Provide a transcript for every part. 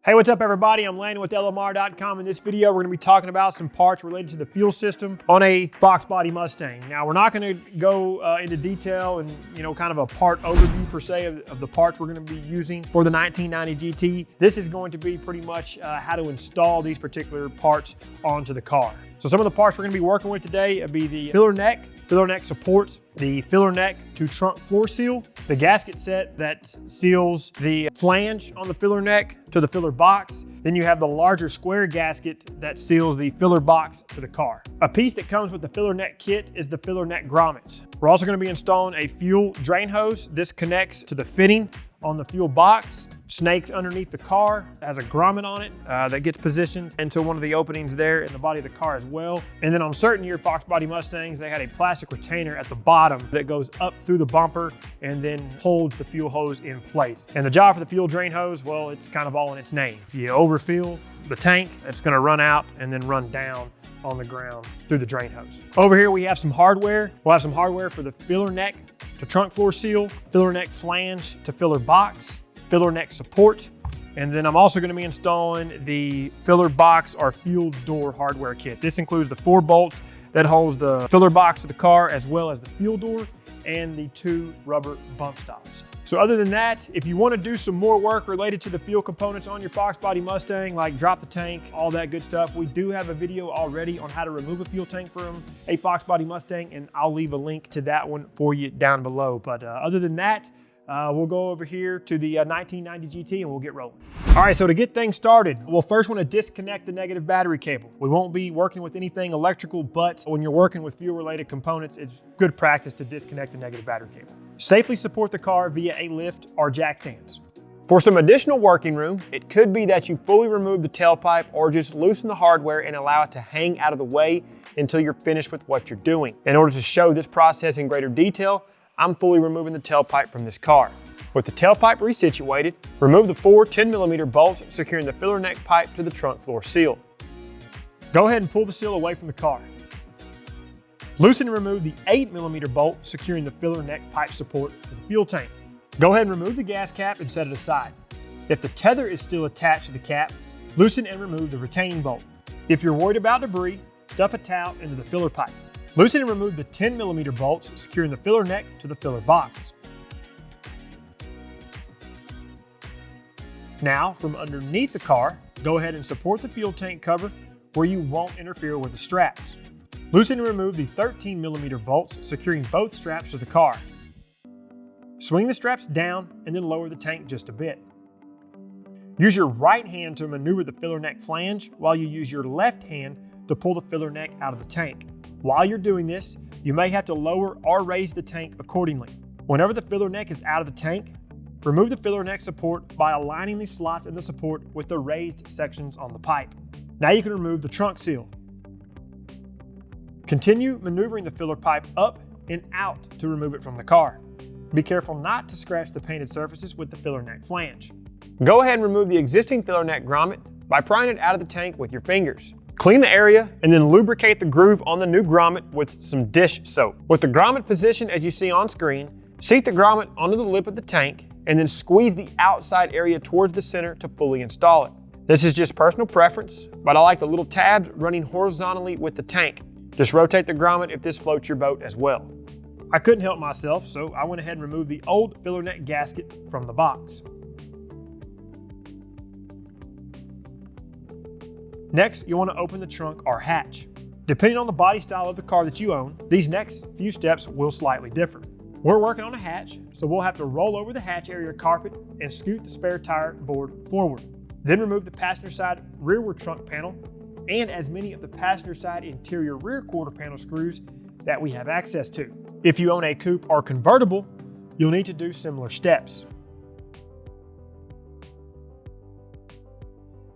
Hey, what's up everybody? I'm Landon with LMR.com. In this video, we're gonna be talking about some parts related to the fuel system on a Fox body Mustang. Now, we're not gonna go into detail and kind of a part overview per se of the parts we're gonna be using for the 1990 GT. This is going to be pretty much how to install these particular parts onto the car. So some of the parts we're gonna be working with today would be the filler neck support, the filler neck to trunk floor seal, the gasket set that seals the flange on the filler neck to the filler box. Then you have the larger square gasket that seals the filler box to the car. A piece that comes with the filler neck kit is the filler neck grommet. We're also going to be installing a fuel drain hose. This connects to the fitting on the fuel box, snakes underneath the car, has a grommet on it that gets positioned into one of the openings there in the body of the car as well. And then on certain year Fox body Mustangs, they had a plastic retainer at the bottom that goes up through the bumper and then holds the fuel hose in place. And the job for the fuel drain hose, well, it's kind of all in its name. If you overfill the tank, it's gonna run out and then run down on the ground through the drain hose. Over here we have some hardware. We'll have some hardware for the filler neck to trunk floor seal, filler neck flange to filler box, filler neck support, and then I'm also going to be installing the filler box or fuel door hardware kit. This includes the 4 bolts that holds the filler box of the car as well as the fuel door and the 2 rubber bump stops. So other than that, if you want to do some more work related to the fuel components on your Fox body Mustang, like drop the tank, all that good stuff, we do have a video already on how to remove a fuel tank from a Fox body Mustang, and I'll leave a link to that one for you down below. But other than that, we'll go over here to the 1990 GT and we'll get rolling. All right, so to get things started, we'll first want to disconnect the negative battery cable. We won't be working with anything electrical, but when you're working with fuel-related components, it's good practice to disconnect the negative battery cable. Safely support the car via a lift or jack stands. For some additional working room, it could be that you fully remove the tailpipe or just loosen the hardware and allow it to hang out of the way until you're finished with what you're doing. In order to show this process in greater detail, I'm fully removing the tailpipe from this car. With the tailpipe resituated, remove the 4 10mm bolts securing the filler neck pipe to the trunk floor seal. Go ahead and pull the seal away from the car. Loosen and remove the 8mm bolt securing the filler neck pipe support to the fuel tank. Go ahead and remove the gas cap and set it aside. If the tether is still attached to the cap, loosen and remove the retaining bolt. If you're worried about debris, stuff a towel into the filler pipe. Loosen and remove the 10mm bolts securing the filler neck to the filler box. Now, from underneath the car, go ahead and support the fuel tank cover where you won't interfere with the straps. Loosen and remove the 13mm bolts securing both straps of the car. Swing the straps down and then lower the tank just a bit. Use your right hand to maneuver the filler neck flange while you use your left hand to pull the filler neck out of the tank. While you're doing this, you may have to lower or raise the tank accordingly. Whenever the filler neck is out of the tank, remove the filler neck support by aligning the slots in the support with the raised sections on the pipe. Now you can remove the trunk seal. Continue maneuvering the filler pipe up and out to remove it from the car. Be careful not to scratch the painted surfaces with the filler neck flange. Go ahead and remove the existing filler neck grommet by prying it out of the tank with your fingers. Clean the area and then lubricate the groove on the new grommet with some dish soap. With the grommet positioned as you see on screen, seat the grommet onto the lip of the tank and then squeeze the outside area towards the center to fully install it. This is just personal preference, but I like the little tabs running horizontally with the tank. Just rotate the grommet if this floats your boat as well. I couldn't help myself, so I went ahead and removed the old filler neck gasket from the box. Next, you want to open the trunk or hatch. Depending on the body style of the car that you own, these next few steps will slightly differ. We're working on a hatch, so we'll have to roll over the hatch area carpet and scoot the spare tire board forward. Then remove the passenger side rearward trunk panel and as many of the passenger side interior rear quarter panel screws that we have access to. If you own a coupe or convertible, you'll need to do similar steps.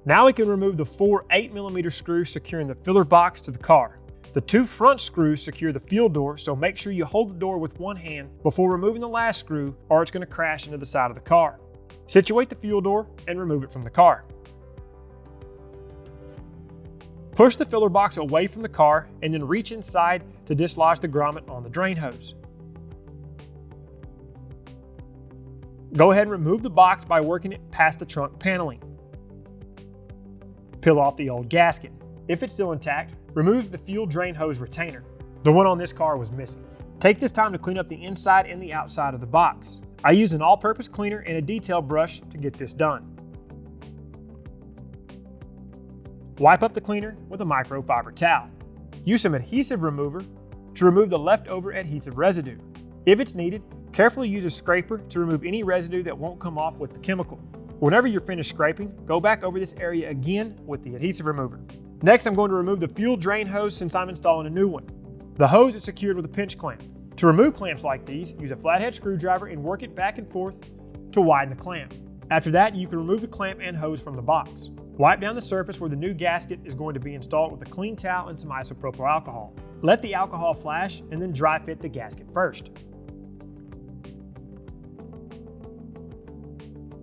Now we can remove the 4 8mm screws securing the filler box to the car. The 2 front screws secure the fuel door, so make sure you hold the door with one hand before removing the last screw or it's going to crash into the side of the car. Situate the fuel door and remove it from the car. Push the filler box away from the car and then reach inside to dislodge the grommet on the drain hose. Go ahead and remove the box by working it past the trunk paneling. Peel off the old gasket. If it's still intact, remove the fuel drain hose retainer. The one on this car was missing. Take this time to clean up the inside and the outside of the box. I use an all-purpose cleaner and a detail brush to get this done. Wipe up the cleaner with a microfiber towel. Use some adhesive remover to remove the leftover adhesive residue. If it's needed, carefully use a scraper to remove any residue that won't come off with the chemical. Whenever you're finished scraping, go back over this area again with the adhesive remover. Next, I'm going to remove the fuel drain hose since I'm installing a new one. The hose is secured with a pinch clamp. To remove clamps like these, use a flathead screwdriver and work it back and forth to widen the clamp. After that, you can remove the clamp and hose from the box. Wipe down the surface where the new gasket is going to be installed with a clean towel and some isopropyl alcohol. Let the alcohol flash and then dry fit the gasket first.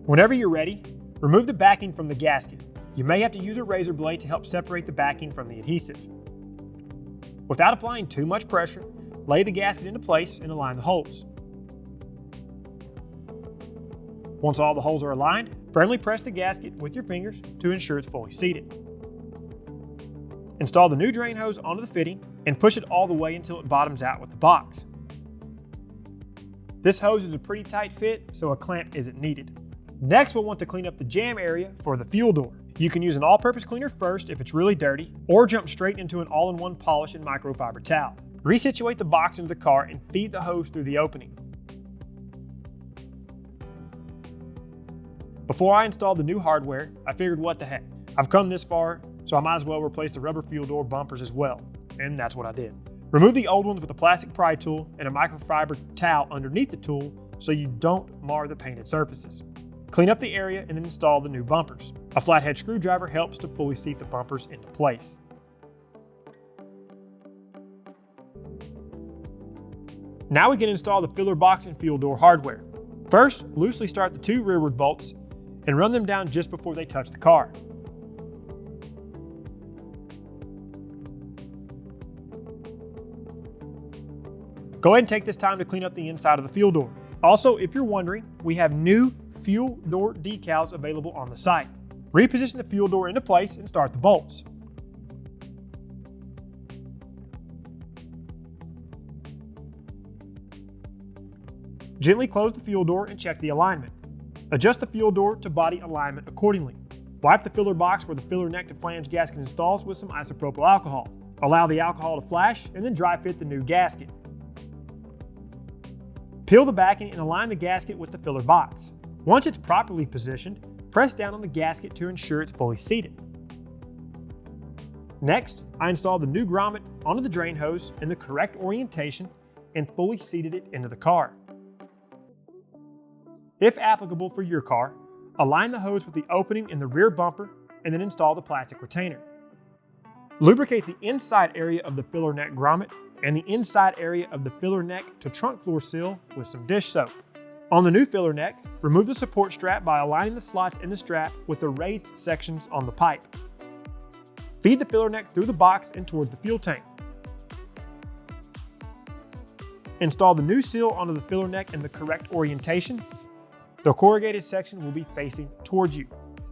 Whenever you're ready, remove the backing from the gasket. You may have to use a razor blade to help separate the backing from the adhesive. Without applying too much pressure, lay the gasket into place and align the holes. Once all the holes are aligned, firmly press the gasket with your fingers to ensure it's fully seated. Install the new drain hose onto the fitting and push it all the way until it bottoms out with the box. This hose is a pretty tight fit, so a clamp isn't needed. Next, we'll want to clean up the jam area for the fuel door. You can use an all-purpose cleaner first if it's really dirty, or jump straight into an all-in-one polish and microfiber towel. Resituate the box into the car and feed the hose through the opening. Before I installed the new hardware, I figured what the heck. I've come this far, so I might as well replace the rubber fuel door bumpers as well. And that's what I did. Remove the old ones with a plastic pry tool and a microfiber towel underneath the tool so you don't mar the painted surfaces. Clean up the area and then install the new bumpers. A flathead screwdriver helps to fully seat the bumpers into place. Now we can install the filler box and fuel door hardware. First, loosely start the two rearward bolts and run them down just before they touch the car. Go ahead and take this time to clean up the inside of the fuel door. Also, if you're wondering, we have new fuel door decals available on the site. Reposition the fuel door into place and start the bolts. Gently close the fuel door and check the alignment. Adjust the fuel door to body alignment accordingly. Wipe the filler box where the filler neck to flange gasket installs with some isopropyl alcohol. Allow the alcohol to flash and then dry fit the new gasket. Peel the backing and align the gasket with the filler box. Once it's properly positioned, press down on the gasket to ensure it's fully seated. Next, I installed the new grommet onto the drain hose in the correct orientation and fully seated it into the car. If applicable for your car, align the hose with the opening in the rear bumper and then install the plastic retainer. Lubricate the inside area of the filler neck grommet and the inside area of the filler neck to trunk floor seal with some dish soap. On the new filler neck, remove the support strap by aligning the slots in the strap with the raised sections on the pipe. Feed the filler neck through the box and toward the fuel tank. Install the new seal onto the filler neck in the correct orientation. The corrugated section will be facing towards you.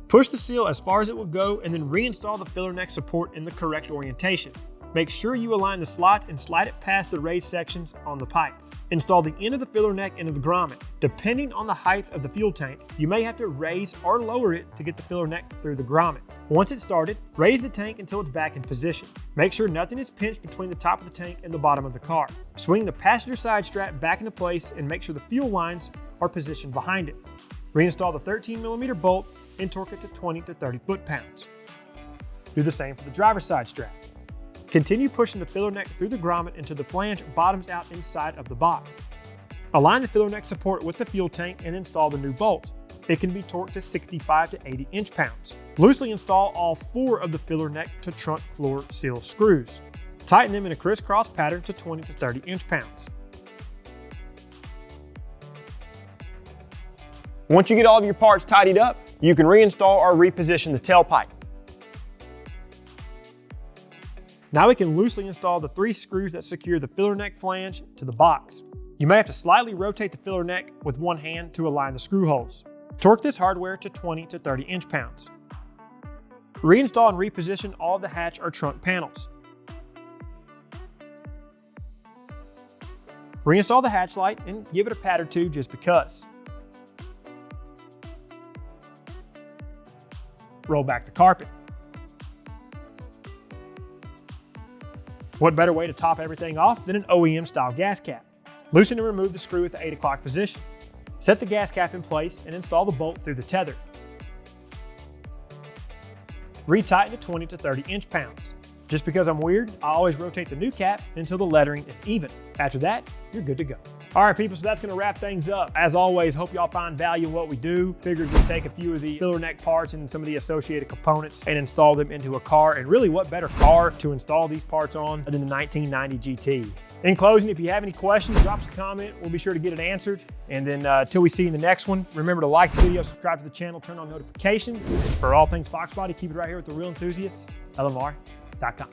Push the seal as far as it will go and then reinstall the filler neck support in the correct orientation. Make sure you align the slots and slide it past the raised sections on the pipe. Install the end of the filler neck into the grommet. Depending on the height of the fuel tank, you may have to raise or lower it to get the filler neck through the grommet. Once it's started, raise the tank until it's back in position. Make sure nothing is pinched between the top of the tank and the bottom of the car. Swing the passenger side strap back into place and make sure the fuel lines are positioned behind it. Reinstall the 13mm bolt and torque it to 20 to 30 foot-pounds. Do the same for the driver's side strap. Continue pushing the filler neck through the grommet until the flange bottoms out inside of the box. Align the filler neck support with the fuel tank and install the new bolt. It can be torqued to 65 to 80 inch-pounds. Loosely install all 4 of the filler neck to trunk floor seal screws. Tighten them in a crisscross pattern to 20 to 30 inch-pounds. Once you get all of your parts tidied up, you can reinstall or reposition the tailpipe. Now we can loosely install the 3 screws that secure the filler neck flange to the box. You may have to slightly rotate the filler neck with one hand to align the screw holes. Torque this hardware to 20 to 30 inch-pounds. Reinstall and reposition all the hatch or trunk panels. Reinstall the hatch light and give it a pat or two just because. Roll back the carpet. What better way to top everything off than an OEM style gas cap? Loosen and remove the screw at the 8 o'clock position. Set the gas cap in place and install the bolt through the tether. Retighten to 20 to 30 inch-pounds. Just because I'm weird, I always rotate the new cap until the lettering is even. After that, you're good to go. All right, people, so that's gonna wrap things up. As always, hope y'all find value in what we do. Figured we'd take a few of the filler neck parts and some of the associated components and install them into a car. And really, what better car to install these parts on than the 1990 GT? In closing, if you have any questions, drop us a comment. We'll be sure to get it answered. And then until we see you in the next one, remember to like the video, subscribe to the channel, turn on notifications. For all things Fox Body, keep it right here with the real enthusiasts, LMR.com.